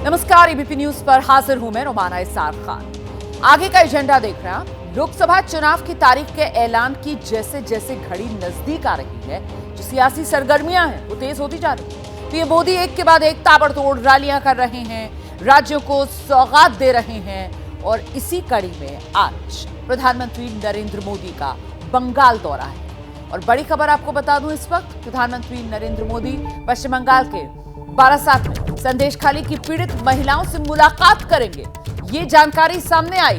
नमस्कार, ABP news पर हाजिर हूं मैं रोमाना इसार खान। आगे का एजेंडा देख रहे हैं आप। लोकसभा चुनाव की तारीख के ऐलान की जैसे जैसे घड़ी नजदीक आ रही है, जो सियासी सरगर्मियां हैं वो तेज होती जा रही है। पीएम मोदी एक के बाद एक ताबड़तोड़ रैलियां कर रहे हैं, राज्यों को सौगात दे रहे हैं और इसी कड़ी में आज प्रधानमंत्री नरेंद्र मोदी का बंगाल दौरा है। और बड़ी खबर आपको बता दूं, इस वक्त प्रधानमंत्री नरेंद्र मोदी पश्चिम बंगाल के बारासात में संदेशखाली की पीड़ित महिलाओं से मुलाकात करेंगे। ये जानकारी सामने आई।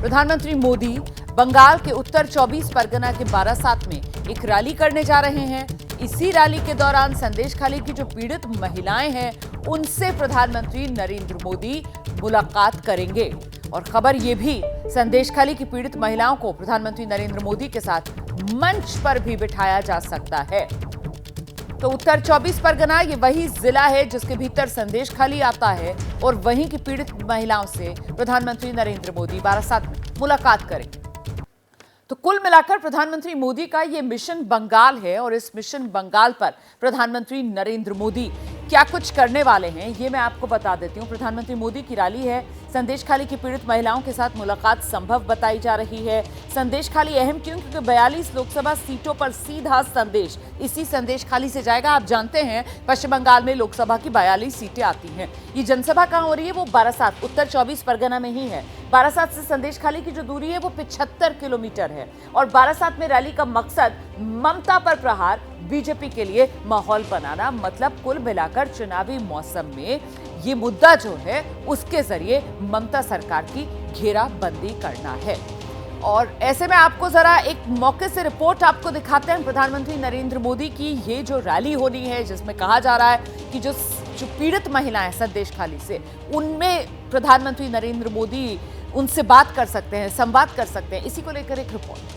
प्रधानमंत्री मोदी बंगाल के उत्तर 24 परगना के बारासात में एक रैली करने जा रहे हैं। इसी रैली के दौरान संदेशखाली की जो पीड़ित महिलाएं हैं उनसे प्रधानमंत्री नरेंद्र मोदी मुलाकात करेंगे। और खबर ये भी, संदेशखाली की पीड़ित महिलाओं को प्रधानमंत्री नरेंद्र मोदी के साथ मंच पर भी बिठाया जा सकता है। तो उत्तर 24 परगना ये वही जिला है जिसके भीतर संदेशखाली आता है और वहीं की पीड़ित महिलाओं से प्रधानमंत्री नरेंद्र मोदी बारासात में मुलाकात करेंगे। तो कुल मिलाकर प्रधानमंत्री मोदी का ये मिशन बंगाल है और इस मिशन बंगाल पर प्रधानमंत्री नरेंद्र मोदी क्या कुछ करने वाले हैं ये मैं आपको बता देती हूं। प्रधानमंत्री मोदी की रैली है, संदेशखाली की पीड़ित महिलाओं के साथ मुलाकात संभव बताई जा रही है। संदेशखाली अहम क्यों? क्योंकि 42 लोकसभा सीटों पर सीधा संदेश इसी संदेशखाली से जाएगा। आप जानते हैं पश्चिम बंगाल में लोकसभा की 42 सीटें आती हैं। ये जनसभा कहां हो रही है? वो बारासात, उत्तर 24 परगना में ही है। बारासात से संदेशखाली की जो दूरी है वो 75 किलोमीटर है। और बारासात में रैली का मकसद ममता पर प्रहार, बीजेपी के लिए माहौल बनाना, मतलब कुल मिलाकर चुनावी मौसम में ये मुद्दा जो है उसके जरिए ममता सरकार की घेराबंदी करना है। और ऐसे में आपको जरा एक मौके से रिपोर्ट आपको दिखाते हैं। प्रधानमंत्री नरेंद्र मोदी की ये जो रैली होनी है जिसमें कहा जा रहा है कि जो पीड़ित महिलाएं संदेशखाली से, उनमें प्रधानमंत्री नरेंद्र मोदी उनसे बात कर सकते हैं, संवाद कर सकते हैं। इसी को लेकर एक रिपोर्ट।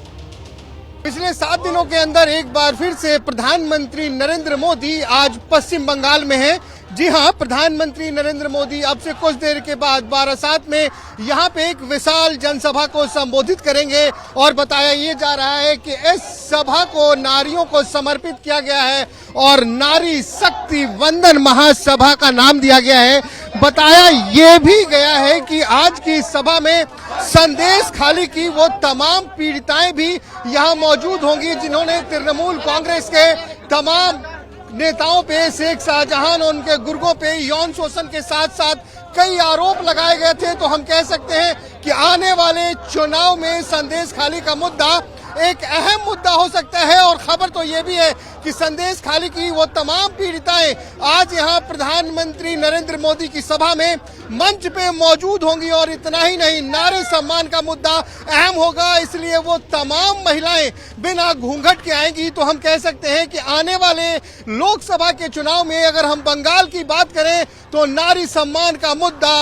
पिछले 7 दिनों के अंदर एक बार फिर से प्रधानमंत्री नरेंद्र मोदी आज पश्चिम बंगाल में हैं। जी हां, प्रधानमंत्री नरेंद्र मोदी अब से कुछ देर के बाद बारासात में यहां पे एक विशाल जनसभा को संबोधित करेंगे और बताया ये जा रहा है कि इस सभा को नारियों को समर्पित किया गया है और नारी शक्ति वंदन महासभा का नाम दिया गया है। बताया ये भी गया है कि आज की सभा में संदेशखाली की वो तमाम पीड़िताएं भी यहां मौजूद होंगी जिन्होंने तृणमूल कांग्रेस के तमाम नेताओं पे, शेख शाहजहां और उनके गुर्गों पे यौन शोषण के साथ साथ कई आरोप लगाए गए थे। तो हम कह सकते हैं कि आने वाले चुनाव में संदेशखाली का मुद्दा एक अहम मुद्दा हो सकता है। और खबर तो ये भी है कि संदेशखाली की वो तमाम पीड़िताएं आज यहाँ प्रधानमंत्री नरेंद्र मोदी की सभा में मंच पे मौजूद होंगी। और इतना ही नहीं, नारी सम्मान का मुद्दा अहम होगा, इसलिए वो तमाम महिलाएं बिना घूंघट के आएंगी। तो हम कह सकते हैं कि आने वाले लोकसभा के चुनाव में अगर हम बंगाल की बात करें तो नारी सम्मान का मुद्दा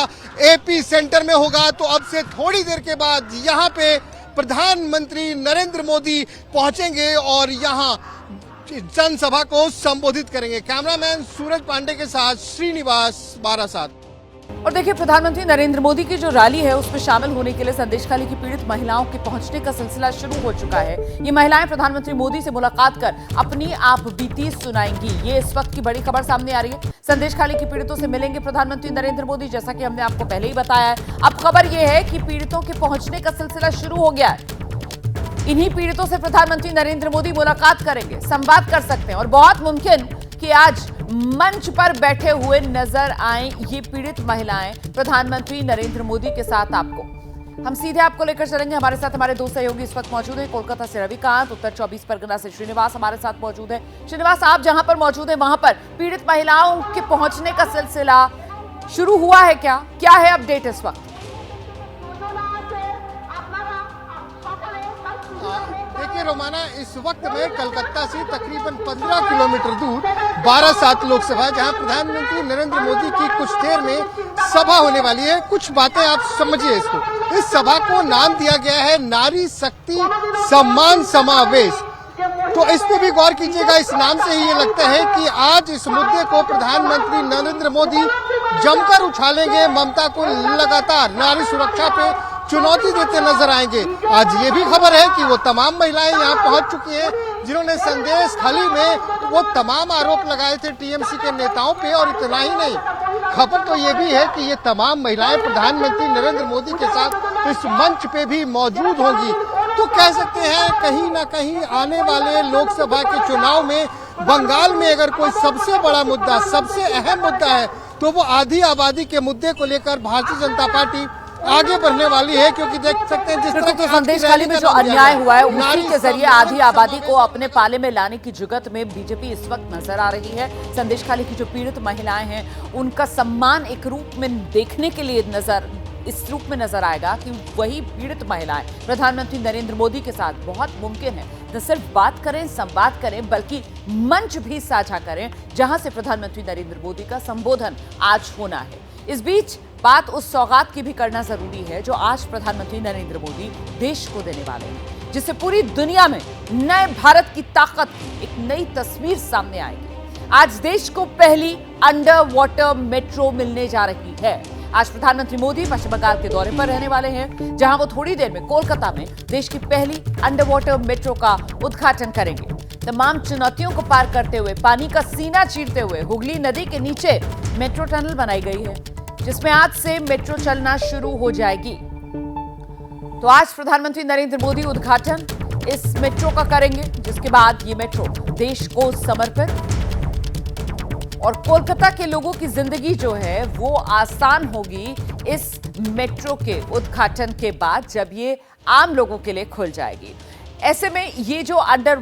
एपी सेंटर में होगा। तो अब से थोड़ी देर के बाद यहाँ पे प्रधानमंत्री नरेंद्र मोदी पहुंचेंगे और यहां जनसभा को संबोधित करेंगे। कैमरामैन सूरज पांडे के साथ श्रीनिवास, बारासात। और देखिए, प्रधानमंत्री नरेंद्र मोदी की जो रैली है उसमें शामिल होने के लिए संदेशखाली की पीड़ित महिलाओं के पहुंचने का सिलसिला शुरू हो चुका है। ये महिलाएं प्रधानमंत्री मोदी से मुलाकात कर अपनी आप बीती सुनाएंगी। ये इस वक्त की बड़ी खबर सामने आ रही है। संदेशखाली की पीड़ितों से मिलेंगे प्रधानमंत्री नरेंद्र मोदी, जैसा कि हमने आपको पहले ही बताया है। अब खबर यह है कि पीड़ितों के पहुंचने का सिलसिला शुरू हो गया है। इन्हीं पीड़ितों से प्रधानमंत्री नरेंद्र मोदी मुलाकात करेंगे, संवाद कर सकते हैं और बहुत मुमकिन कि आज मंच पर बैठे हुए नजर आए ये पीड़ित महिलाएं प्रधानमंत्री नरेंद्र मोदी के साथ। आपको हम सीधे आपको लेकर चलेंगे। हमारे साथ हमारे दो सहयोगी इस वक्त मौजूद हैं। कोलकाता से रविकांत, उत्तर 24 परगना से श्रीनिवास हमारे साथ मौजूद है। श्रीनिवास, आप जहां पर मौजूद है वहां पर पीड़ित महिलाओं के पहुंचने का सिलसिला शुरू हुआ है क्या है अपडेट इस वक्त? देखिए रोमाना, इस वक्त में कलकत्ता से तकरीबन 15 किलोमीटर दूर बारासात लोकसभा, जहां प्रधानमंत्री नरेंद्र मोदी की कुछ देर में सभा होने वाली है। कुछ बातें आप समझिए इसको। इस सभा को नाम दिया गया है नारी शक्ति सम्मान समावेश। तो इस पे भी गौर कीजिएगा। इस नाम से ही ये लगता है कि आज इस मुद्दे को प्रधानमंत्री नरेंद्र मोदी जमकर उछालेंगे। ममता को लगातार नारी सुरक्षा पे चुनौती देते नजर आएंगे। आज ये भी खबर है कि वो तमाम महिलाएं यहाँ पहुंच चुकी हैं जिन्होंने संदेश खाली में वो तमाम आरोप लगाए थे टीएमसी के नेताओं पे। और इतना ही नहीं, खबर तो ये भी है कि ये तमाम महिलाएं प्रधानमंत्री नरेंद्र मोदी के साथ इस मंच पे भी मौजूद होंगी। तो कह सकते हैं कहीं ना कहीं आने वाले लोकसभा के चुनाव में बंगाल में अगर कोई सबसे बड़ा मुद्दा, सबसे अहम मुद्दा है तो वो आधी आबादी के मुद्दे को लेकर भारतीय जनता पार्टी आगे बढ़ने वाली है। क्योंकि देख सकते हैं जिस तरह तो संदेश खाली में जो अन्याय हुआ है उसी के जरिए आधी आबादी को अपने पाले में लाने की जुगत में बीजेपी इस वक्त नजर आ रही है। संदेश खाली की जो पीड़ित महिलाएं हैं उनका सम्मान एक रूप में देखने के लिए इस रूप में नजर आएगा कि वही पीड़ित महिलाएं प्रधानमंत्री नरेंद्र मोदी के साथ बहुत मुमकिन है न सिर्फ बात करें, संवाद करें, बल्कि मंच भी साझा करें जहां से प्रधानमंत्री नरेंद्र मोदी का संबोधन आज होना है। इस बीच बात उस सौगात की भी करना जरूरी है जो आज प्रधानमंत्री नरेंद्र मोदी देश को देने वाले हैं, जिससे पूरी दुनिया में नए भारत की ताकत की एक नई तस्वीर सामने आएगी। आज देश को पहली अंडर वाटर मेट्रो मिलने जा रही है। आज प्रधानमंत्री मोदी पश्चिम बंगाल के दौरे पर रहने वाले हैं, जहां वो थोड़ी देर में कोलकाता में देश की पहली अंडर वाटर मेट्रो का उद्घाटन करेंगे। तमाम चुनौतियों को पार करते हुए, पानी का सीना चीरते हुए हुगली नदी के नीचे मेट्रो टनल बनाई गई है, जिसमें आज से मेट्रो चलना शुरू हो जाएगी। तो आज प्रधानमंत्री नरेंद्र मोदी उद्घाटन इस मेट्रो का करेंगे, जिसके बाद ये मेट्रो देश को समर्पित और कोलकाता के लोगों की जिंदगी जो है वो आसान होगी इस मेट्रो के उद्घाटन के बाद, जब ये आम लोगों के लिए खुल जाएगी। ऐसे में ये जो अंडर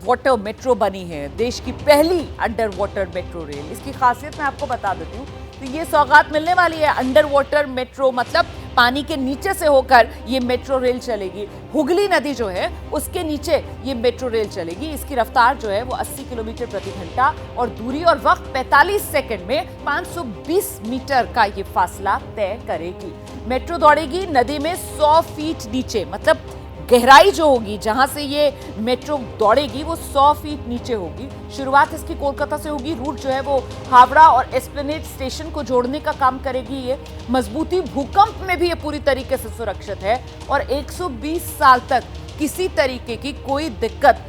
वाटर मेट्रो बनी है, देश की पहली अंडर वाटर मेट्रो रेल, इसकी खासियत मैं आपको बता देती हूँ। तो ये सौगात मिलने वाली है। अंडर वाटर मेट्रो मतलब पानी के नीचे से होकर ये मेट्रो रेल चलेगी। हुगली नदी जो है उसके नीचे ये मेट्रो रेल चलेगी। इसकी रफ्तार जो है वो 80 किलोमीटर प्रति घंटा और दूरी और वक्त 45 सेकंड में 520 मीटर का ये फासला तय करेगी। मेट्रो दौड़ेगी नदी में 100 फीट नीचे, मतलब गहराई जो होगी जहां से ये मेट्रो दौड़ेगी वो 100 फीट नीचे होगी। शुरुआत इसकी कोलकाता से होगी। रूट जो है वो हावड़ा और एस्प्लेनेड स्टेशन को जोड़ने का काम करेगी। ये मजबूती भूकंप में भी ये पूरी तरीके से सुरक्षित है और 120 साल तक किसी तरीके की कोई दिक्कत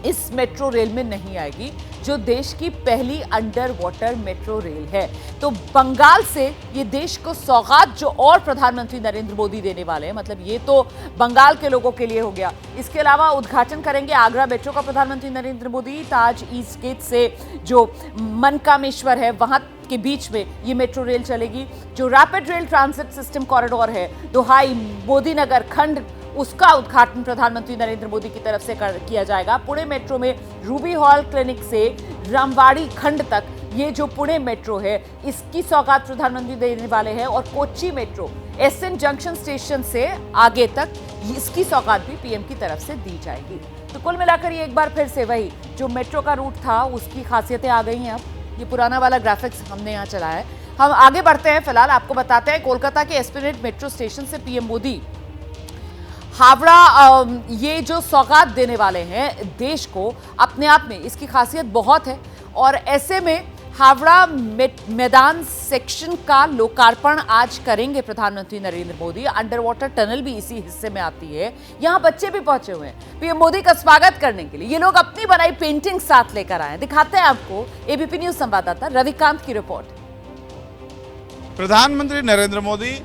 इस मेट्रो रेल में नहीं आएगी, जो देश की पहली अंडर वाटर मेट्रो रेल है। तो बंगाल से ये देश को सौगात जो और प्रधानमंत्री नरेंद्र मोदी देने वाले हैं, मतलब ये तो बंगाल के लोगों के लिए हो गया। इसके अलावा उद्घाटन करेंगे आगरा मेट्रो का प्रधानमंत्री नरेंद्र मोदी। ताज ईस्ट गेट से जो मनकामेश्वर है वहां के बीच में ये मेट्रो रेल चलेगी। जो rapid rail transit system corridor है दोहाई मोदीनगर खंड, उसका उद्घाटन प्रधानमंत्री नरेंद्र मोदी की तरफ से किया जाएगा। पुणे मेट्रो में रूबी हॉल क्लिनिक से रामवाड़ी खंड तक ये जो पुणे मेट्रो है इसकी सौगात प्रधानमंत्री देने वाले हैं। और Kochi metro SN junction station से आगे तक इसकी सौगात भी पीएम की तरफ से दी जाएगी। तो कुल मिलाकर ये एक बार फिर से वही जो मेट्रो का रूट था उसकी खासियतें आ गई हैं। अब ये पुराना वाला ग्राफिक्स हमने यहाँ चलाया है। हम आगे बढ़ते हैं। फिलहाल आपको बताते हैं कोलकाता के एस्प्लेनेड मेट्रो स्टेशन से पीएम मोदी हावड़ा ये जो सौगात देने वाले हैं देश को, अपने आप में इसकी खासियत बहुत है। और ऐसे में हावड़ा मैदान सेक्शन का लोकार्पण आज करेंगे प्रधानमंत्री Narendra Modi. Under water tunnel भी इसी हिस्से में आती है। यहाँ बच्चे भी पहुंचे हुए हैं पीएम मोदी का स्वागत करने के लिए। ये लोग अपनी बनाई पेंटिंग साथ लेकर आए। दिखाते हैं आपको एबीपी न्यूज संवाददाता रविकांत की रिपोर्ट। प्रधानमंत्री नरेंद्र मोदी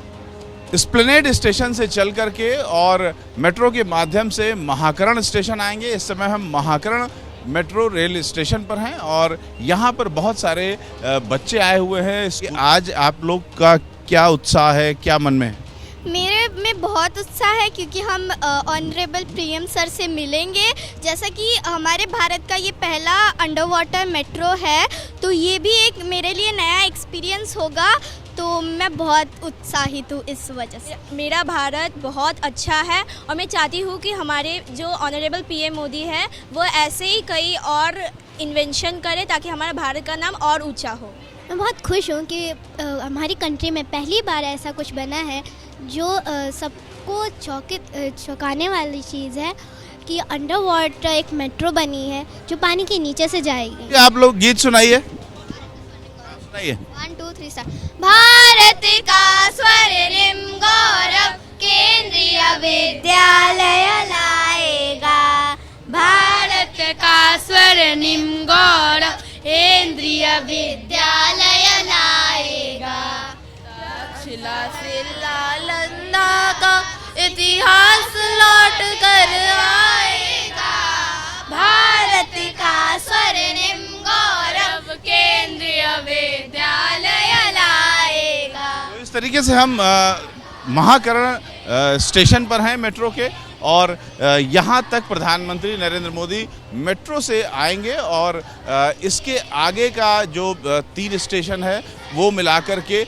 एस्प्लेनेड स्टेशन से चल करके और मेट्रो के माध्यम से महाकरण स्टेशन आएंगे। इस समय हम महाकरण मेट्रो रेल स्टेशन पर हैं और यहाँ पर बहुत सारे बच्चे आए हुए हैं। आज आप लोग का क्या उत्साह है, क्या मन में है? मेरे में बहुत उत्साह है क्योंकि हम ऑनरेबल पीएम सर से मिलेंगे। जैसा कि हमारे भारत का ये पहला अंडर वाटर मेट्रो है, तो ये भी एक मेरे लिए नया एक्सपीरियंस होगा। तो मैं बहुत उत्साहित हूँ इस वजह से। मेरा भारत बहुत अच्छा है और मैं चाहती हूँ कि हमारे जो ऑनरेबल पीएम मोदी है वो ऐसे ही कई और इन्वेंशन करे ताकि हमारा भारत का नाम और ऊंचा हो। मैं बहुत खुश हूँ कि हमारी कंट्री में पहली बार ऐसा कुछ बना है जो सबको चौंकाने वाली चीज़ है कि अंडर वाटर एक मेट्रो बनी है जो पानी के नीचे से जाएगी। आप लोग गीत सुनाइए। 1 2 3 स्टार्ट। भारत का स्वर्णिम गौरव केंद्र स्वर्णिम गौरव केंद्रीय विद्यालय लाएगा। तक्षशिला से नालंदा का इतिहास लौट कर आएगा। भारत का स्वर्णिम गौरव केंद्रीय विद्यालय लाएगा। तो इस तरीके से हम महाकरण स्टेशन पर हैं मेट्रो के, और यहाँ तक प्रधानमंत्री नरेंद्र मोदी मेट्रो से आएंगे और इसके आगे का जो 3 स्टेशन है वो मिलाकर के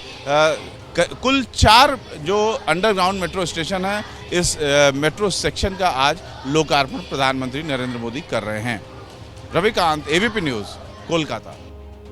कुल 4 जो अंडरग्राउंड मेट्रो स्टेशन है, इस मेट्रो सेक्शन का आज लोकार्पण प्रधानमंत्री नरेंद्र मोदी कर रहे हैं। Ravikant, ABP news, Kolkata.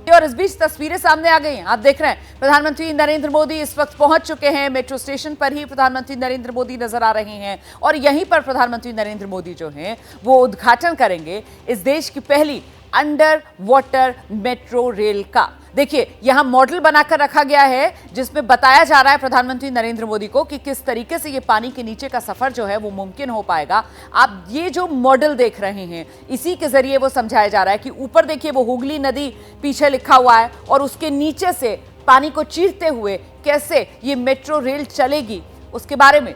और इस बीच तस्वीरें सामने आ गई हैं। आप देख रहे हैं प्रधानमंत्री नरेंद्र मोदी इस वक्त पहुंच चुके हैं। मेट्रो स्टेशन पर ही प्रधानमंत्री नरेंद्र मोदी नजर आ रहे हैं और यहीं पर प्रधानमंत्री नरेंद्र मोदी जो हैं वो उद्घाटन करेंगे इस देश की पहली अंडर वाटर मेट्रो रेल का। देखिए यहां मॉडल बनाकर रखा गया है जिसमें बताया जा रहा है प्रधानमंत्री नरेंद्र मोदी को कि किस तरीके से ये पानी के नीचे का सफर जो है वो मुमकिन हो पाएगा। आप ये जो मॉडल देख रहे हैं इसी के जरिए वो समझाया जा रहा है कि ऊपर देखिए वो हुगली नदी पीछे लिखा हुआ है और उसके नीचे से पानी को चीरते हुए कैसे ये मेट्रो रेल चलेगी उसके बारे में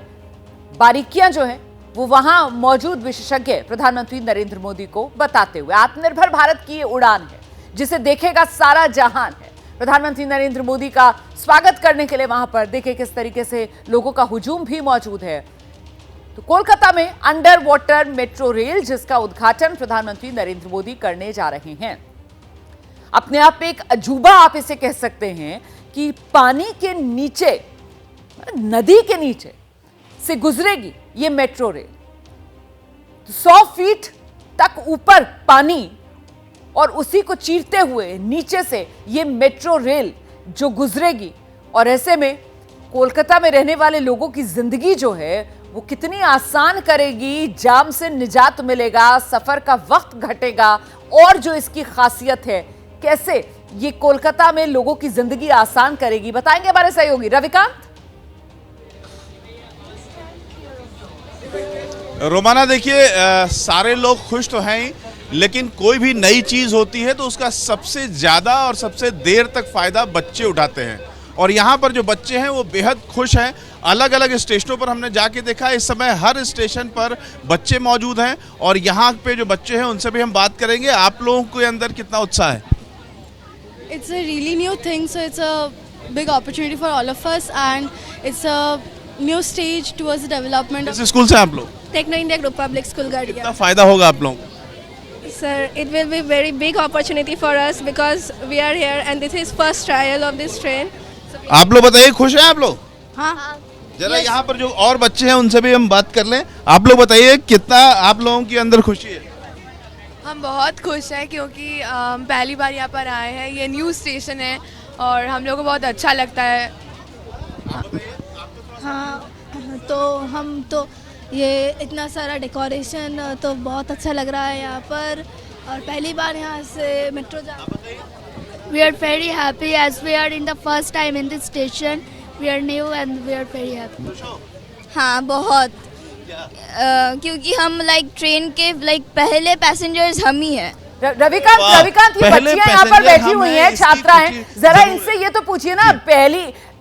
बारीकियां जो है वो वहां मौजूद विशेषज्ञ प्रधानमंत्री नरेंद्र मोदी को बताते हुए, आत्मनिर्भर भारत की ये उड़ान है जिसे देखेगा सारा जहान है। प्रधानमंत्री नरेंद्र मोदी का स्वागत करने के लिए वहां पर देखिए किस तरीके से लोगों का हुजूम भी मौजूद है। तो कोलकाता में अंडर वाटर मेट्रो रेल जिसका उद्घाटन प्रधानमंत्री नरेंद्र मोदी करने जा रहे हैं, अपने आप एक अजूबा आप इसे कह सकते हैं कि पानी के नीचे, नदी के नीचे से गुजरेगी ये मेट्रो रेल। 100 फीट तक ऊपर पानी और उसी को चीरते हुए नीचे से ये मेट्रो रेल जो गुजरेगी, और ऐसे में कोलकाता में रहने वाले लोगों की जिंदगी जो है वो कितनी आसान करेगी, जाम से निजात मिलेगा, सफर का वक्त घटेगा, और जो इसकी खासियत है कैसे ये कोलकाता में लोगों की जिंदगी आसान करेगी बताएंगे हमारे सहयोगी रविकांत। रोमाना, देखिए सारे लोग खुश तो हैं ही, लेकिन कोई भी नई चीज़ होती है तो उसका सबसे ज़्यादा और सबसे देर तक फ़ायदा बच्चे उठाते हैं, और यहाँ पर जो बच्चे हैं वो बेहद खुश हैं। अलग अलग स्टेशनों पर हमने जाके देखा, इस समय हर स्टेशन पर बच्चे मौजूद हैं, और यहाँ पे जो बच्चे हैं उनसे भी हम बात करेंगे। आप लोगों के अंदर कितना उत्साह है? It's a really new thing, so it's a big opportunity for all of us, and it's a new stage towards the development of किस स्कूल से आप लोग? Techno India Group Public School कितना Gadia. फ़ायदा होगा आप लोगों को? Sir, it will be very big opportunity for us because we are here and this is first trial of this train. आप लोग बताइए, खुश हैं आप लोग? हाँ. जरा यहाँ पर जो और बच्चे हैं उनसे भी हम बात कर लें। आप लोग बताइए कितना आप लोगों के अंदर खुशी है? हम बहुत खुश हैं क्योंकि पहली बार यहाँ पर आए हैं। ये न्यू स्टेशन है और हम लोगों को बहुत अच्छा लगता है। हाँ, तो हम तो ये इतना सारा डेकोरेशन तो बहुत अच्छा लग रहा है यहाँ पर, और पहली बार यहाँ से मेट्रो जा। We are very happy as we are in the first time in this station. We are new and we are very happy. हाँ बहुत, क्योंकि हम ट्रेन के पहले पैसेंजर्स हम ही हैं। रविकांत ये बच्चियां यहाँ पर बैठी हुई हैं, छात्रा हैं, जरा इनसे ये तो पूछिए ना,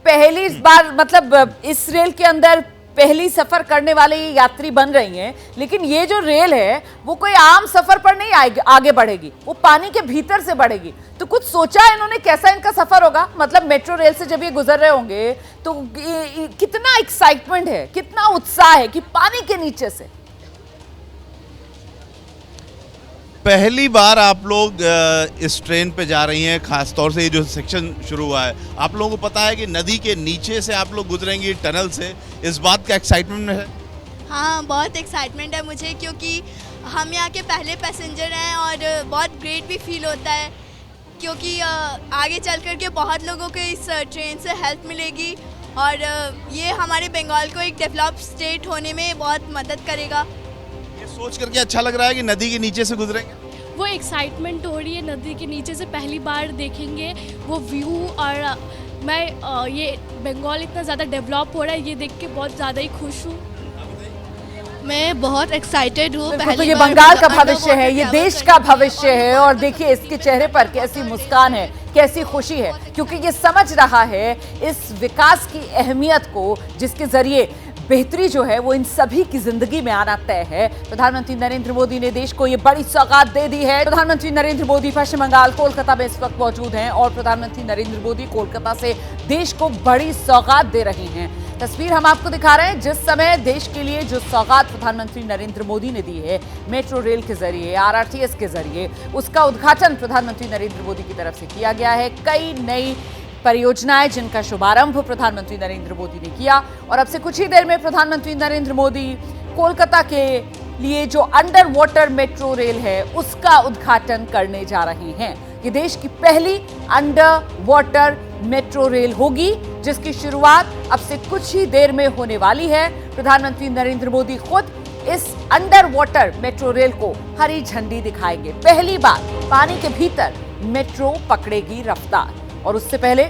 पहली बार मतलब इस रेल के अंदर पहली सफर करने वाले ये यात्री बन रही हैं, लेकिन ये जो रेल है वो कोई आम सफर पर नहीं आगे बढ़ेगी, वो पानी के भीतर से बढ़ेगी। तो कुछ सोचा है इन्होंने कैसा इनका सफर होगा? मतलब मेट्रो रेल से जब ये गुजर रहे होंगे तो कितना एक्साइटमेंट है, कितना उत्साह है कि पानी के नीचे से। पहली बार आप लोग इस ट्रेन पे जा रही हैं, खास तौर से ये जो सेक्शन शुरू हुआ है, आप लोगों को पता है कि नदी के नीचे से आप लोग गुजरेंगी टनल से, इस बात का एक्साइटमेंट है? हाँ बहुत एक्साइटमेंट है मुझे, क्योंकि हम यहाँ के पहले पैसेंजर हैं और बहुत ग्रेट भी फील होता है, क्योंकि आगे चल कर के बहुत लोगों को इस ट्रेन से हेल्प मिलेगी और ये हमारे बंगाल को एक डेवलप स्टेट होने में बहुत मदद करेगा। सोच करके अच्छा लग रहा है कि नदी के नीचे से गुजरेंगे। वो एक्साइटमेंट हो रही है, नदी के नीचे से पहली बार देखेंगे वो व्यू, और मैं ये बंगाल इतना ज़्यादा डेवलप हो रहा है ये देख के बहुत ज़्यादा ही खुश हूँ। मैं बहुत एक्साइटेड हूँ। तो ये बंगाल का भविष्य है, ये देश का भविष्य है। और देखिए इसके चेहरे पर कैसी मुस्कान है, कैसी खुशी है, क्योंकि ये समझ रहा है इस विकास की अहमियत को, जिसके जरिए बेहतरी जो है वो इन सभी की जिंदगी में आना तय है। प्रधानमंत्री नरेंद्र मोदी ने देश को ये बड़ी सौगात दे दी है। प्रधानमंत्री नरेंद्र मोदी पश्चिम बंगाल कोलकाता में इस वक्त मौजूद हैं और प्रधानमंत्री नरेंद्र मोदी कोलकाता से देश को बड़ी सौगात दे रहे हैं। तस्वीर हम आपको दिखा रहे हैं जिस समय देश के लिए जो सौगात प्रधानमंत्री नरेंद्र मोदी ने दी है मेट्रो रेल के जरिए, RRTS के जरिए, उसका उद्घाटन प्रधानमंत्री नरेंद्र मोदी की तरफ से किया गया है। कई नई परियोजनाएं जिनका शुभारंभ प्रधानमंत्री नरेंद्र मोदी ने किया और अब से कुछ ही देर में प्रधानमंत्री नरेंद्र मोदी कोलकाता के लिए जो अंडर वाटर मेट्रो रेल है उसका उद्घाटन करने जा रहे हैं। ये देश की पहली अंडर वाटर मेट्रो रेल होगी जिसकी शुरुआत अब से कुछ ही देर में होने वाली है। प्रधानमंत्री नरेंद्र मोदी खुद इस अंडर वाटर मेट्रो रेल को हरी झंडी दिखाएंगे। पहली बार पानी के भीतर मेट्रो पकड़ेगी रफ्तार और उससे पहले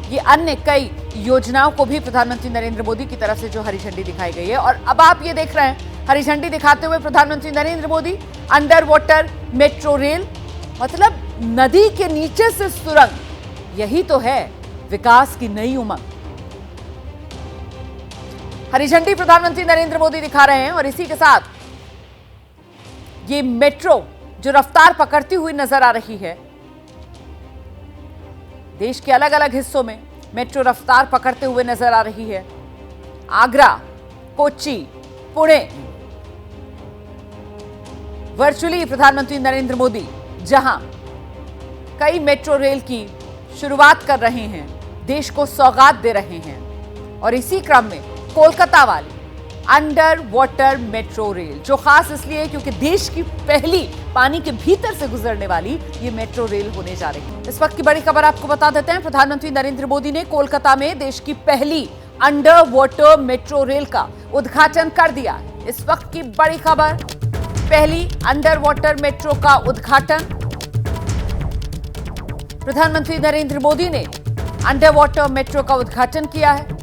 ये अन्य कई योजनाओं को भी प्रधानमंत्री नरेंद्र मोदी की तरफ से जो हरी झंडी दिखाई गई है। और अब आप ये देख रहे हैं हरी झंडी दिखाते हुए प्रधानमंत्री Narendra Modi under water metro rail, मतलब नदी के नीचे से सुरंग, यही तो है विकास की नई उमंग। हरी झंडी प्रधानमंत्री नरेंद्र मोदी दिखा रहे हैं और इसी के साथ ये मेट्रो जो रफ्तार पकड़ती हुई नजर आ रही है। देश के अलग अलग हिस्सों में मेट्रो रफ्तार पकड़ते हुए नजर आ रही है। आगरा, कोच्चि, पुणे, वर्चुअली प्रधानमंत्री नरेंद्र मोदी जहां कई मेट्रो रेल की शुरुआत कर रहे हैं, देश को सौगात दे रहे हैं। और इसी क्रम में कोलकाता वाली अंडर वाटर मेट्रो रेल जो खास इसलिए है क्योंकि देश की पहली पानी के भीतर से गुजरने वाली ये मेट्रो रेल होने जा रही है। इस वक्त की बड़ी खबर आपको बता देते हैं। प्रधानमंत्री नरेंद्र मोदी ने कोलकाता में देश की पहली अंडर वाटर मेट्रो रेल का उद्घाटन कर दिया है। इस वक्त की बड़ी खबर, पहली अंडर वाटर मेट्रो का उद्घाटन। प्रधानमंत्री नरेंद्र मोदी ने अंडर वाटर मेट्रो का उद्घाटन किया है।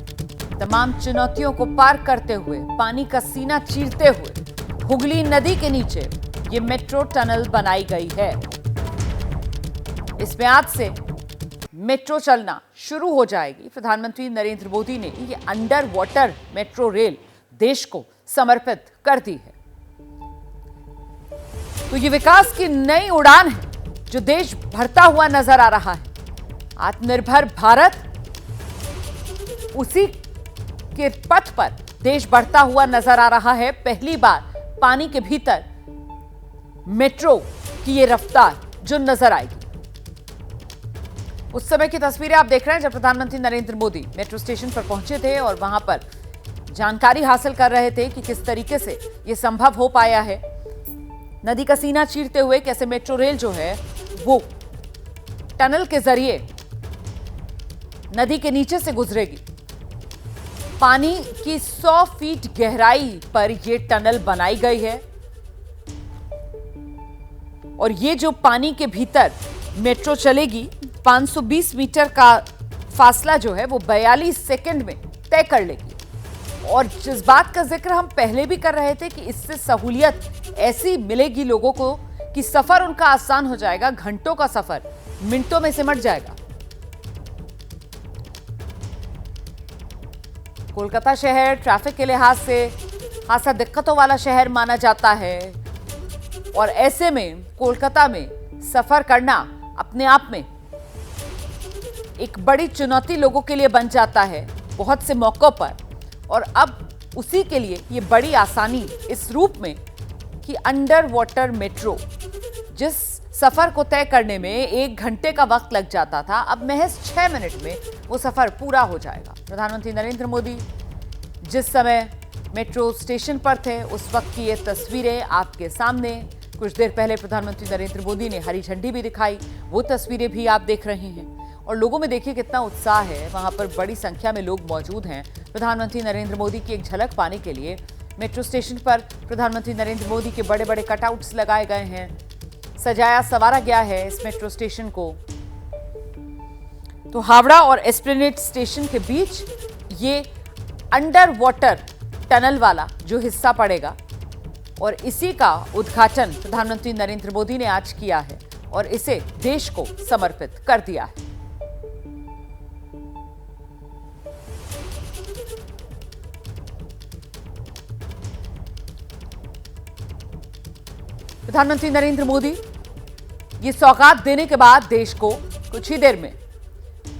तमाम चुनौतियों को पार करते हुए, पानी का सीना चीरते हुए हुगली नदी के नीचे ये मेट्रो टनल बनाई गई है। इसमें आज से मेट्रो चलना शुरू हो जाएगी। प्रधानमंत्री नरेंद्र मोदी ने ये अंडर वाटर मेट्रो रेल देश को समर्पित कर दी है। तो ये विकास की नई उड़ान है जो देश भरता हुआ नजर आ रहा है। आत्मनिर्भर भारत, उसी के पथ पर देश बढ़ता हुआ नजर आ रहा है। पहली बार पानी के भीतर मेट्रो की ये रफ्तार जो नजर आएगी। उस समय की तस्वीरें आप देख रहे हैं जब प्रधानमंत्री नरेंद्र मोदी मेट्रो स्टेशन पर पहुंचे थे और वहां पर जानकारी हासिल कर रहे थे कि किस तरीके से यह संभव हो पाया है। नदी का सीना चीरते हुए कैसे मेट्रो रेल जो है वो टनल के जरिए नदी के नीचे से गुजरेगी। पानी की 100 फीट गहराई पर यह टनल बनाई गई है और ये जो पानी के भीतर मेट्रो चलेगी 520 मीटर का फासला जो है वो 42 सेकंड में तय कर लेगी। और जिस बात का जिक्र हम पहले भी कर रहे थे कि इससे सहूलियत ऐसी मिलेगी लोगों को कि सफर उनका आसान हो जाएगा, घंटों का सफर मिनटों में सिमट जाएगा। कोलकाता शहर ट्रैफिक के लिहाज से खासा दिक्कतों वाला शहर माना जाता है और ऐसे में कोलकाता में सफर करना अपने आप में एक बड़ी चुनौती लोगों के लिए बन जाता है बहुत से मौकों पर। और अब उसी के लिए ये बड़ी आसानी इस रूप में कि अंडर वाटर मेट्रो, जिस सफर को तय करने में 1 घंटे का वक्त लग जाता था, अब महज 6 मिनट में वो सफर पूरा हो जाएगा। प्रधानमंत्री नरेंद्र मोदी जिस समय मेट्रो स्टेशन पर थे उस वक्त की ये तस्वीरें आपके सामने। कुछ देर पहले प्रधानमंत्री नरेंद्र मोदी ने हरी झंडी भी दिखाई, वो तस्वीरें भी आप देख रहे हैं। और लोगों में देखिए कितना उत्साह है, वहां पर बड़ी संख्या में लोग मौजूद हैं। प्रधानमंत्री नरेंद्र मोदी की एक झलक पाने के लिए मेट्रो स्टेशन पर प्रधानमंत्री नरेंद्र मोदी के बड़े बड़े कटआउट्स लगाए गए हैं, सजाया संवारा गया है इस मेट्रो स्टेशन को। तो हावड़ा और एस्प्लेनेड स्टेशन के बीच ये अंडर वाटर टनल वाला जो हिस्सा पड़ेगा, और इसी का उद्घाटन प्रधानमंत्री नरेंद्र मोदी ने आज किया है और इसे देश को समर्पित कर दिया है। प्रधानमंत्री नरेंद्र मोदी ये सौगात देने के बाद देश को कुछ ही देर में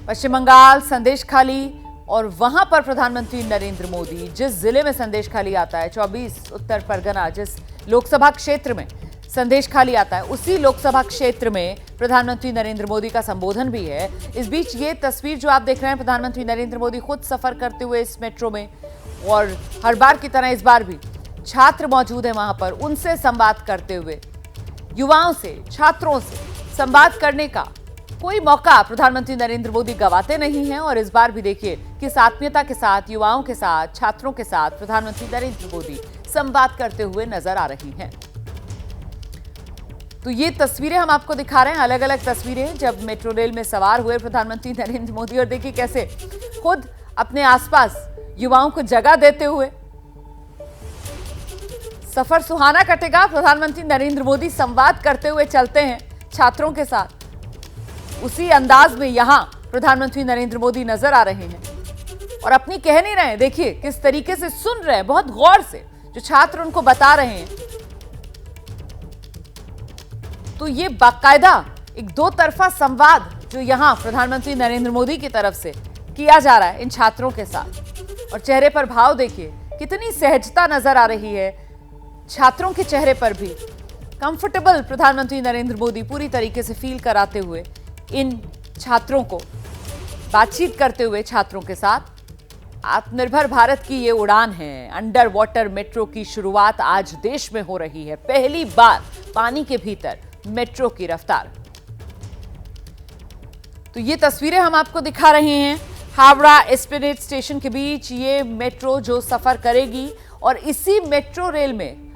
पश्चिम बंगाल, संदेशखाली, और वहां पर प्रधानमंत्री नरेंद्र मोदी जिस जिले में संदेशखाली आता है, 24 उत्तर परगना, जिस लोकसभा क्षेत्र में संदेशखाली आता है, उसी लोकसभा क्षेत्र में प्रधानमंत्री नरेंद्र मोदी का संबोधन भी है। इस बीच ये तस्वीर जो आप देख रहे हैं, प्रधानमंत्री नरेंद्र मोदी खुद सफर करते हुए इस मेट्रो में, और हर बार की तरह इस बार भी छात्र मौजूद है वहां पर, उनसे संवाद करते हुए, युवाओं से, छात्रों से संवाद करने का कोई मौका प्रधानमंत्री नरेंद्र मोदी गंवाते नहीं हैं। और इस बार भी देखिए किस आत्मीयता के साथ, युवाओं के साथ, छात्रों के साथ प्रधानमंत्री नरेंद्र मोदी संवाद करते हुए नजर आ रही हैं। तो ये तस्वीरें हम आपको दिखा रहे हैं, अलग अलग तस्वीरें जब मेट्रो रेल में सवार हुए प्रधानमंत्री नरेंद्र मोदी, और देखिए कैसे खुद अपने आसपास युवाओं को जगह देते हुए सफर सुहाना कटेगा। प्रधानमंत्री नरेंद्र मोदी संवाद करते हुए चलते हैं छात्रों के साथ, उसी अंदाज में यहां प्रधानमंत्री नरेंद्र मोदी नजर आ रहे हैं और अपनी कह नहीं रहे, देखिए किस तरीके से सुन रहे हैं, बहुत गौर से जो छात्र उनको बता रहे हैं। तो ये बाकायदा एक दो तरफा संवाद जो यहां प्रधानमंत्री नरेंद्र मोदी की तरफ से किया जा रहा है इन छात्रों के साथ, और चेहरे पर भाव देखिए, कितनी सहजता नजर आ रही है छात्रों के चेहरे पर भी। कंफर्टेबल प्रधानमंत्री नरेंद्र मोदी पूरी तरीके से फील कराते हुए इन छात्रों को, बातचीत करते हुए छात्रों के साथ। आत्मनिर्भर भारत की ये उड़ान है, अंडर वाटर मेट्रो की शुरुआत आज देश में हो रही है। पहली बार पानी के भीतर मेट्रो की रफ्तार। तो ये तस्वीरें हम आपको दिखा रहे हैं हावड़ा एस्प्लेनेड स्टेशन के बीच, ये मेट्रो जो सफर करेगी, और इसी मेट्रो रेल में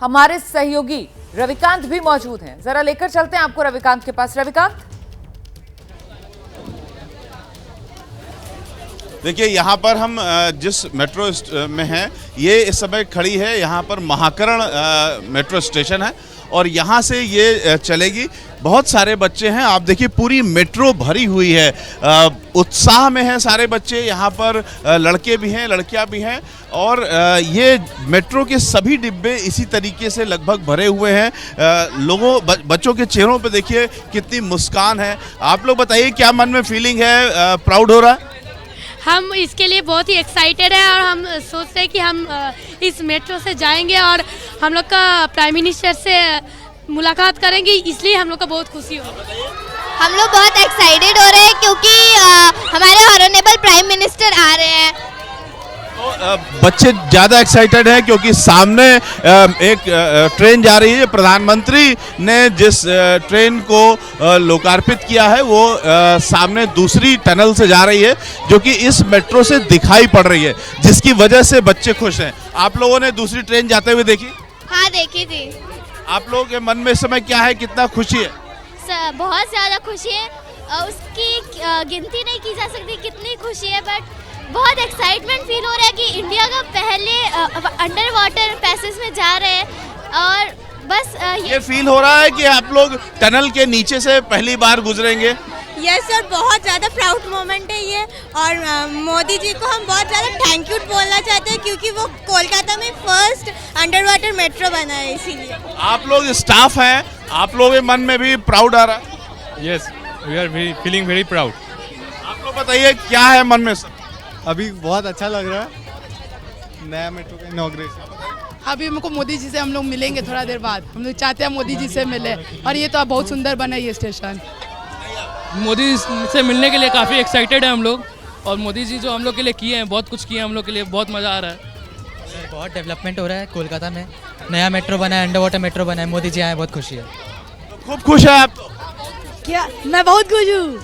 हमारे सहयोगी रविकांत भी मौजूद हैं। जरा लेकर चलते हैं आपको रविकांत के पास। रविकांत, देखिए यहाँ पर हम जिस मेट्रो में हैं, ये इस समय खड़ी है यहाँ पर महाकरण मेट्रो स्टेशन है, और यहाँ से ये चलेगी। बहुत सारे बच्चे हैं, आप देखिए पूरी मेट्रो भरी हुई है, उत्साह में हैं सारे बच्चे यहाँ पर, लड़के भी हैं, लड़कियाँ भी हैं, और ये मेट्रो के सभी डिब्बे इसी तरीके से लगभग भरे हुए हैं। बच्चों के चेहरों पे देखिए कितनी मुस्कान है। आप लोग बताइए क्या मन में फीलिंग है, प्राउड हो रहा है? हम इसके लिए बहुत ही एक्साइटेड हैं और हम सोचते हैं कि हम इस मेट्रो से जाएंगे और हम लोग का प्राइम मिनिस्टर से मुलाकात करेंगे, इसलिए हम लोग का बहुत खुशी हो। हम लोग बहुत एक्साइटेड हो रहे हैं क्योंकि हमारे ऑनरेबल प्राइम मिनिस्टर आ रहे हैं। तो बच्चे ज़्यादा एक्साइटेड हैं क्योंकि सामने एक ट्रेन जा रही है। प्रधानमंत्री ने जिस ट्रेन को लोकार्पित किया है वो सामने दूसरी टनल से जा रही है, जो कि इस मेट्रो से दिखाई पड़ रही है, जिसकी वजह से बच्चे खुश हैं। आप लोगों ने दूसरी ट्रेन जाते हुए देखी? हाँ, देखी थी। आप लोगों के मन में इस समय क्या है, कितना खुशी है? बहुत ज़्यादा खुशी है, उसकी गिनती नहीं की जा सकती कितनी खुशी है, बट बहुत एक्साइटमेंट फील हो रहा है कि इंडिया का पहले अंडर वाटर पैसेज में जा रहे हैं, और बस ये फील हो रहा है कि आप लोग टनल के नीचे से पहली बार गुजरेंगे। यस सर, बहुत ज़्यादा प्राउड मोमेंट है ये, और मोदी जी को हम बहुत ज़्यादा थैंक यू बोलना चाहते हैं क्योंकि वो कोलकाता में फर्स्ट अंडर वाटर मेट्रो बना है, इसीलिए। आप लोग स्टाफ हैं, आप लोगों के मन में भी प्राउड आ रहा है? Yes, we are feeling very proud. आप लोग बताइए क्या है मन में? अभी बहुत अच्छा लग रहा है, नया मेट्रो का इनॉग्रेशन। अभी हमको मोदी जी से हम लोग मिलेंगे थोड़ा देर बाद, हम लोग चाहते हैं मोदी जी से मिले, और ये तो बहुत सुंदर बना ये स्टेशन। मोदी से मिलने के लिए काफ़ी एक्साइटेड है हम लोग, और मोदी जी जो हम लोग के लिए किए हैं, बहुत कुछ किए हैं हम लोग के लिए, बहुत मज़ा आ रहा है। बहुत डेवलपमेंट हो रहा है कोलकाता में, नया मेट्रो बना है, अंडर वाटर मेट्रो बना है, मोदी जी आए, बहुत खुशी है। खूब खुश है आप? क्या, मैं बहुत खुश हूँ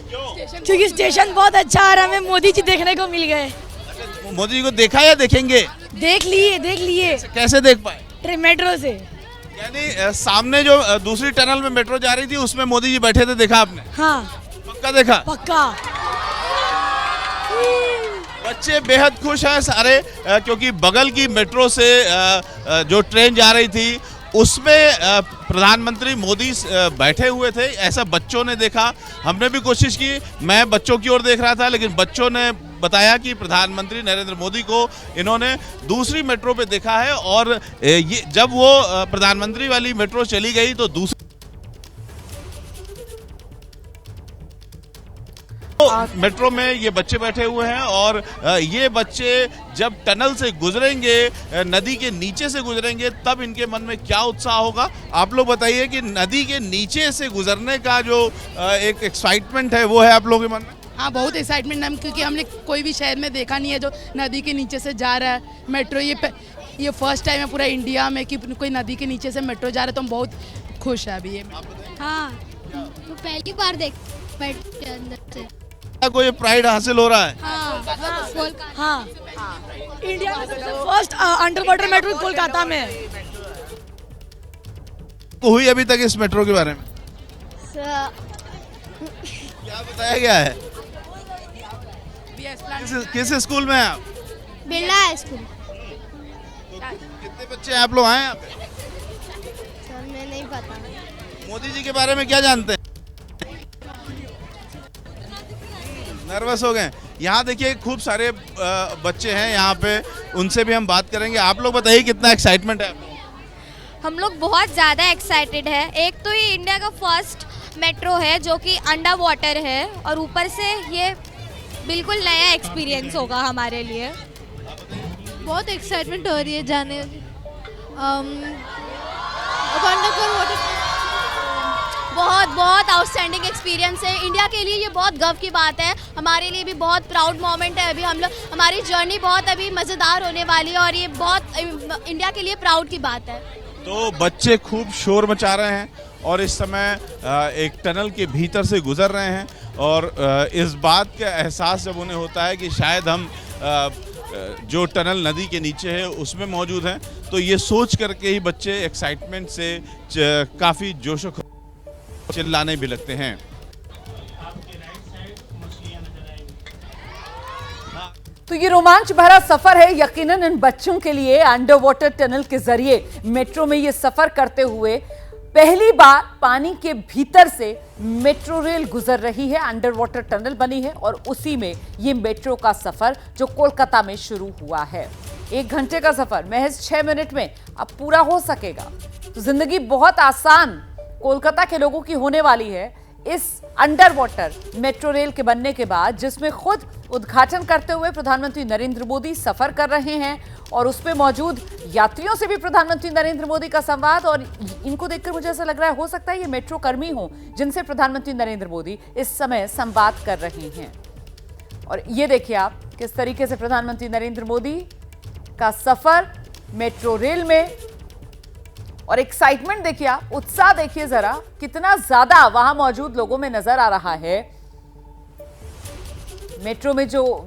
क्योंकि स्टेशन बहुत अच्छा आ रहा है, हमें मोदी जी देखने को मिल गए। मोदी जी को देखा या देखेंगे? देख लिए। कैसे देख पाए? मेट्रो से। यानी सामने जो दूसरी टनल में मेट्रो जा रही थी उसमें मोदी जी बैठे थे, देखा आपने? हाँ, पक्का देखा? पक्का। बच्चे बेहद खुश हैं सारे, क्योंकि बगल की मेट्रो से जो ट्रेन जा रही थी उसमें प्रधानमंत्री मोदी बैठे हुए थे, ऐसा बच्चों ने देखा। हमने भी कोशिश की, मैं बच्चों की ओर देख रहा था, लेकिन बच्चों ने बताया कि प्रधानमंत्री नरेंद्र मोदी को इन्होंने दूसरी मेट्रो पे देखा है, और ये जब वो प्रधानमंत्री वाली मेट्रो चली गई तो दूसरी मेट्रो में ये बच्चे बैठे हुए हैं, और ये बच्चे जब टनल से गुजरेंगे, नदी के नीचे से गुजरेंगे, तब इनके मन में क्या उत्साह होगा। आप लोग बताइए कि नदी के नीचे से गुजरने का जो एक एक्साइटमेंट है वो है आप लोगों के मन में? हाँ, बहुत एक्साइटमेंट है, क्योंकि हमने कोई भी शहर में देखा नहीं है जो नदी के नीचे से जा रहा है मेट्रो। ये फर्स्ट टाइम है पूरा इंडिया में कि कोई नदी के नीचे से मेट्रो जा रहा है, तो हम बहुत खुश है अभी ये। हाँ, तो पहली बार देख मेट्रो के अंदर से कोई प्राइड हासिल हो रहा है। हाँ, India first under water metro Kolkata में हुई अभी तक इस मेट्रो के बारे में क्या बताया गया है? किस स्कूल में हैं आप? बिरला स्कूल। कितने बच्चे आप लोग आए यहाँ पे? सर मैं नहीं पता। मोदी जी के बारे में क्या जानते हैं? नर्वस हो गए। यहाँ देखिए खूब सारे बच्चे हैं यहाँ पे, उनसे भी हम बात करेंगे। आप लोग बताइए कितना एक्साइटमेंट है? हम लोग बहुत ज़्यादा एक्साइटेड है। एक तो ये इंडिया का फर्स्ट मेट्रो है जो कि अंडर वाटर है, और ऊपर से ये बिल्कुल नया एक्सपीरियंस होगा हमारे लिए। बहुत एक्साइटमेंट हो रही है जाने। बहुत आउटस्टैंडिंग एक्सपीरियंस है। इंडिया के लिए ये बहुत गर्व की बात है, हमारे लिए भी बहुत प्राउड मोमेंट है। अभी हम लोग, हमारी जर्नी बहुत अभी मज़ेदार होने वाली है, और ये बहुत इंडिया के लिए प्राउड की बात है। तो बच्चे खूब शोर मचा रहे हैं, और इस समय एक टनल के भीतर से गुजर रहे हैं, और इस बात का एहसास जब उन्हें होता है कि शायद हम जो टनल नदी के नीचे है उसमें मौजूद हैं, तो ये सोच करके ही बच्चे एक्साइटमेंट से काफ़ी जोशो चिल्लाने भी लगते हैं। तो ये रोमांच भरा सफर है यकीनन इन बच्चों के लिए। अंडर वाटर टनल के जरिए मेट्रो में ये सफर करते हुए पहली बार पानी के भीतर से मेट्रो रेल गुजर रही है, अंडर वाटर टनल बनी है, और उसी में ये मेट्रो का सफर जो कोलकाता में शुरू हुआ है। 1 घंटे का सफर महज 6 मिनट में अब पूरा हो सकेगा। तो जिंदगी बहुत आसान कोलकाता के लोगों की होने वाली है इस अंडर वाटर मेट्रो रेल के बनने के बाद, जिसमें खुद उद्घाटन करते हुए प्रधानमंत्री नरेंद्र मोदी सफर कर रहे हैं, और उस पे मौजूद यात्रियों से भी प्रधानमंत्री नरेंद्र मोदी का संवाद। और इनको देखकर मुझे ऐसा लग रहा है हो सकता है ये मेट्रो कर्मी हो जिनसे प्रधानमंत्री नरेंद्र मोदी इस समय संवाद कर रहे हैं। और ये देखिए आप किस तरीके से प्रधानमंत्री नरेंद्र मोदी का सफर मेट्रो रेल में, और एक्साइटमेंट देखिए आप, उत्साह देखिए जरा कितना ज्यादा वहां मौजूद लोगों में नजर आ रहा है। मेट्रो में जो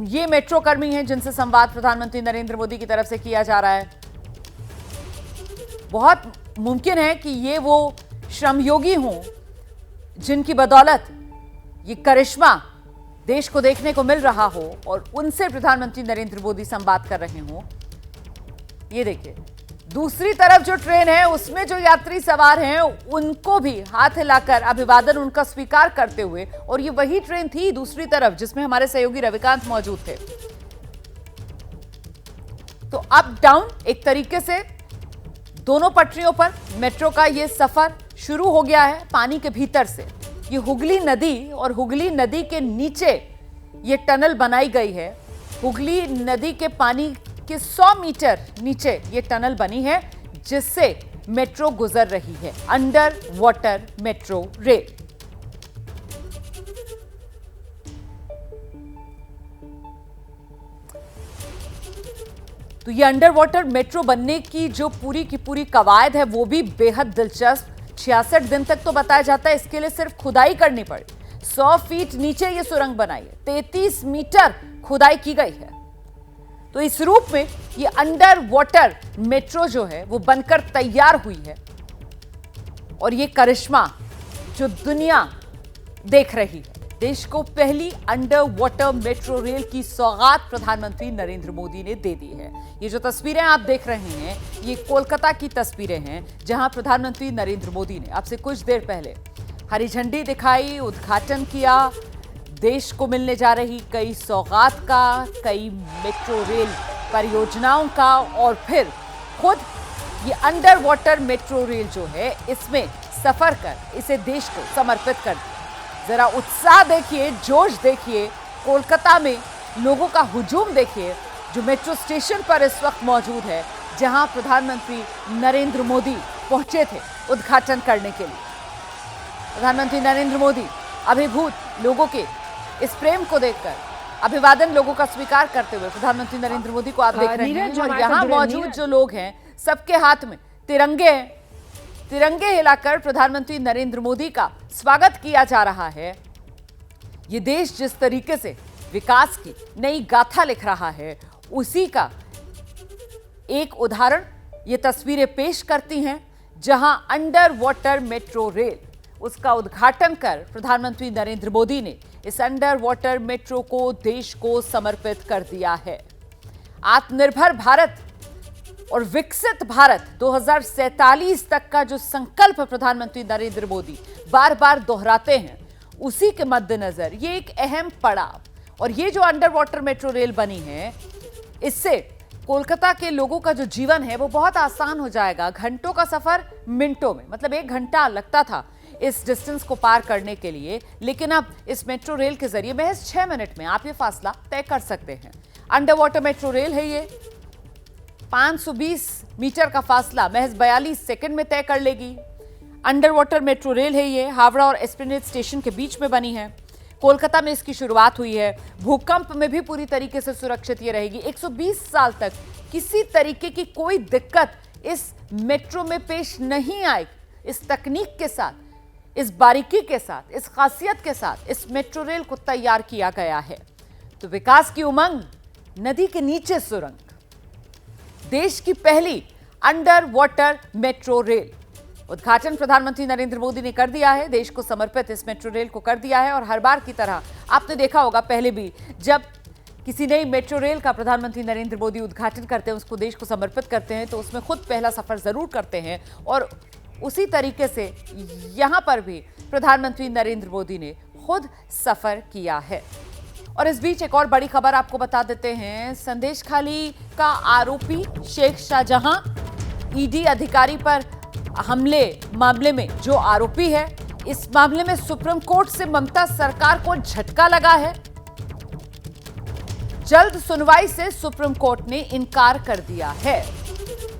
ये मेट्रो कर्मी हैं जिनसे संवाद प्रधानमंत्री नरेंद्र मोदी की तरफ से किया जा रहा है, बहुत मुमकिन है कि ये वो श्रमयोगी हों जिनकी बदौलत ये करिश्मा देश को देखने को मिल रहा हो, और उनसे प्रधानमंत्री नरेंद्र मोदी संवाद कर रहे हों। ये देखिए दूसरी तरफ जो ट्रेन है उसमें जो यात्री सवार हैं उनको भी हाथ हिलाकर अभिवादन उनका स्वीकार करते हुए, और ये वही ट्रेन थी दूसरी तरफ जिसमें हमारे सहयोगी रविकांत मौजूद थे। तो अप डाउन एक तरीके से दोनों पटरियों पर मेट्रो का ये सफर शुरू हो गया है पानी के भीतर से। ये हुगली नदी, और हुगली नदी के नीचे ये टनल बनाई गई है। हुगली नदी के पानी कि 100 मीटर नीचे ये टनल बनी है जिससे मेट्रो गुजर रही है, अंडर वाटर मेट्रो रेल। तो ये अंडर वाटर मेट्रो बनने की जो पूरी की पूरी कवायद है वो भी बेहद दिलचस्प। 66 दिन तक तो बताया जाता है इसके लिए सिर्फ खुदाई करनी पड़ी। 100 फीट नीचे ये सुरंग बनाई है, 33 मीटर खुदाई की गई है। तो इस रूप में ये अंडर वाटर मेट्रो जो है वो बनकर तैयार हुई है, और ये करिश्मा जो दुनिया देख रही है। देश को पहली अंडर वाटर मेट्रो रेल की सौगात प्रधानमंत्री नरेंद्र मोदी ने दे दी है। ये जो तस्वीरें आप देख रहे हैं, ये कोलकाता की तस्वीरें हैं, जहां प्रधानमंत्री नरेंद्र मोदी ने अब से कुछ देर पहले हरी झंडी दिखाई, उद्घाटन किया देश को मिलने जा रही कई सौगात का, कई मेट्रो रेल परियोजनाओं का, और फिर खुद ये अंडर वाटर मेट्रो रेल जो है इसमें सफर कर इसे देश को समर्पित कर दिया। जरा उत्साह देखिए, जोश देखिए, कोलकाता में लोगों का हुजूम देखिए जो मेट्रो स्टेशन पर इस वक्त मौजूद है, जहां प्रधानमंत्री नरेंद्र मोदी पहुंचे थे उद्घाटन करने के लिए। प्रधानमंत्री नरेंद्र मोदी अभिभूत लोगों के इस प्रेम को देखकर अभिवादन लोगों का स्वीकार करते हुए प्रधानमंत्री नरेंद्र मोदी को आप देख रहे हैं, और यहाँ मौजूद जो लोग हैं सबके हाथ में तिरंगे हैं। तिरंगे हिलाकर प्रधानमंत्री नरेंद्र मोदी का स्वागत किया जा रहा है। ये देश जिस तरीके से विकास की नई गाथा लिख रहा है, उसी का एक उदाहरण ये तस्वीरें पेश करती हैं, जहां अंडर वाटर मेट्रो रेल उसका उद्घाटन कर प्रधानमंत्री नरेंद्र मोदी ने इस अंडर वाटर मेट्रो को देश को समर्पित कर दिया है। आत्मनिर्भर भारत और विकसित भारत 2047 तक का जो संकल्प प्रधानमंत्री नरेंद्र मोदी बार बार दोहराते हैं, उसी के मद्देनजर ये एक अहम पड़ाव, और ये जो अंडर वाटर मेट्रो रेल बनी है, इससे कोलकाता के लोगों का जो जीवन है वो बहुत आसान हो जाएगा। घंटों का सफर मिनटों में, मतलब 1 घंटा लगता था इस डिस्टेंस को पार करने के लिए, लेकिन अब इस मेट्रो रेल के जरिए महज 6 मिनट में आप ये फासला तय कर सकते हैं। अंडर वाटर मेट्रो रेल है ये, 520 मीटर का फासला महज 42 सेकंड में तय कर लेगी। अंडर वाटर मेट्रो रेल है ये, हावड़ा और एस्प्लेनेड स्टेशन के बीच में बनी है। कोलकाता में इसकी शुरुआत हुई है। भूकंप में भी पूरी तरीके से सुरक्षित ये रहेगी। 120 साल तक किसी तरीके की कोई दिक्कत इस मेट्रो में पेश नहीं आई। इस तकनीक के साथ, इस बारीकी के साथ, इस खासियत के साथ इस मेट्रो रेल को तैयार किया गया है। तो विकास की उमंग, नदी के नीचे सुरंग, देश की पहली अंडर वाटर मेट्रो रेल उद्घाटन प्रधानमंत्री नरेंद्र मोदी ने कर दिया है। देश को समर्पित इस मेट्रो रेल को कर दिया है। और हर बार की तरह आपने देखा होगा, पहले भी जब किसी नई मेट्रो रेल का प्रधानमंत्री नरेंद्र मोदी उद्घाटन करते हैं, उसको देश को समर्पित करते हैं, तो उसमें खुद पहला सफर जरूर करते हैं। और उसी तरीके से यहां पर भी प्रधानमंत्री नरेंद्र मोदी ने खुद सफर किया है। और इस बीच एक और बड़ी खबर आपको बता देते हैं। संदेशखाली का आरोपी शेख शाहजहां ईडी अधिकारी पर हमले मामले में जो आरोपी है, इस मामले में सुप्रीम कोर्ट से ममता सरकार को झटका लगा है। जल्द सुनवाई से सुप्रीम कोर्ट ने इनकार कर दिया है।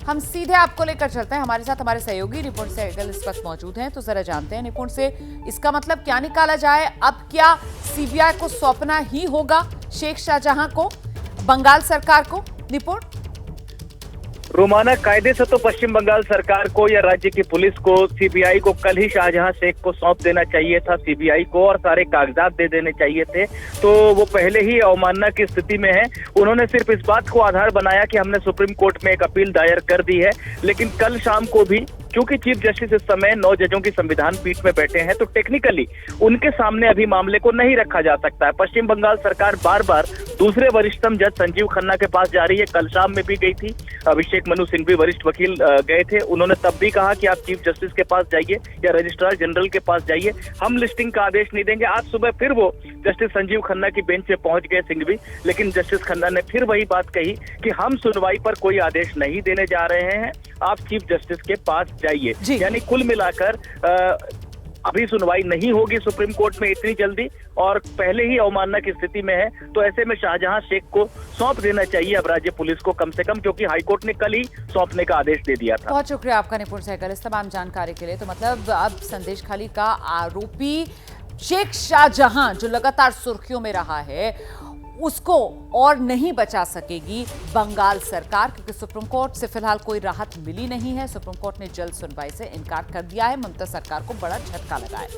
हम सीधे आपको लेकर चलते हैं, हमारे साथ हमारे सहयोगी निपुण सहगल इस वक्त मौजूद हैं। तो जरा जानते हैं निपुण से, इसका मतलब क्या निकाला जाए? अब क्या सीबीआई को सौंपना ही होगा शेख शाहजहां को, बंगाल सरकार को? निपुण रोमाना, कायदे से तो पश्चिम बंगाल सरकार को या राज्य की पुलिस को सीबीआई को कल ही शाहजहां शेख को सौंप देना चाहिए था सीबीआई को, और सारे कागजात दे देने चाहिए थे। तो वो पहले ही अवमानना की स्थिति में है। उन्होंने सिर्फ इस बात को आधार बनाया कि हमने सुप्रीम कोर्ट में एक अपील दायर कर दी है, लेकिन कल शाम को भी क्योंकि चीफ जस्टिस इस समय 9 जजों की संविधान पीठ में बैठे हैं, तो टेक्निकली उनके सामने अभी मामले को नहीं रखा जा सकता है। पश्चिम बंगाल सरकार बार बार दूसरे वरिष्ठतम जज संजीव खन्ना के पास जा रही है। कल शाम में भी गई थी, अभिषेक मनु सिंघवी वरिष्ठ वकील गए थे। उन्होंने तब भी कहा कि आप चीफ जस्टिस के पास जाइए या रजिस्ट्रार जनरल के पास जाइए, हम लिस्टिंग का आदेश नहीं देंगे। आज सुबह फिर वो जस्टिस संजीव खन्ना की बेंच पे पहुंच गए सिंघवी, लेकिन जस्टिस खन्ना ने फिर वही बात कही कि हम सुनवाई पर कोई आदेश नहीं देने जा रहे हैं, आप चीफ जस्टिस के पास जाइए। यानी कुल मिलाकर अभी सुनवाई नहीं होगी सुप्रीम कोर्ट में इतनी जल्दी, और पहले ही अवमानना की स्थिति में है। तो ऐसे में शाहजहां शेख को सौंप देना चाहिए अब राज्य पुलिस को कम से कम, क्योंकि हाईकोर्ट ने कल ही सौंपने का आदेश दे दिया था। बहुत शुक्रिया आपका निपुण सहगल इस तमाम जानकारी के लिए। तो मतलब अब संदेशखाली का आरोपी शेख शाहजहां जो लगातार सुर्खियों में रहा है, उसको और नहीं बचा सकेगी बंगाल सरकार, क्योंकि सुप्रीम कोर्ट से फिलहाल कोई राहत मिली नहीं है। सुप्रीम कोर्ट ने जल्द सुनवाई से इनकार कर दिया है। ममता सरकार को बड़ा झटका लगा है।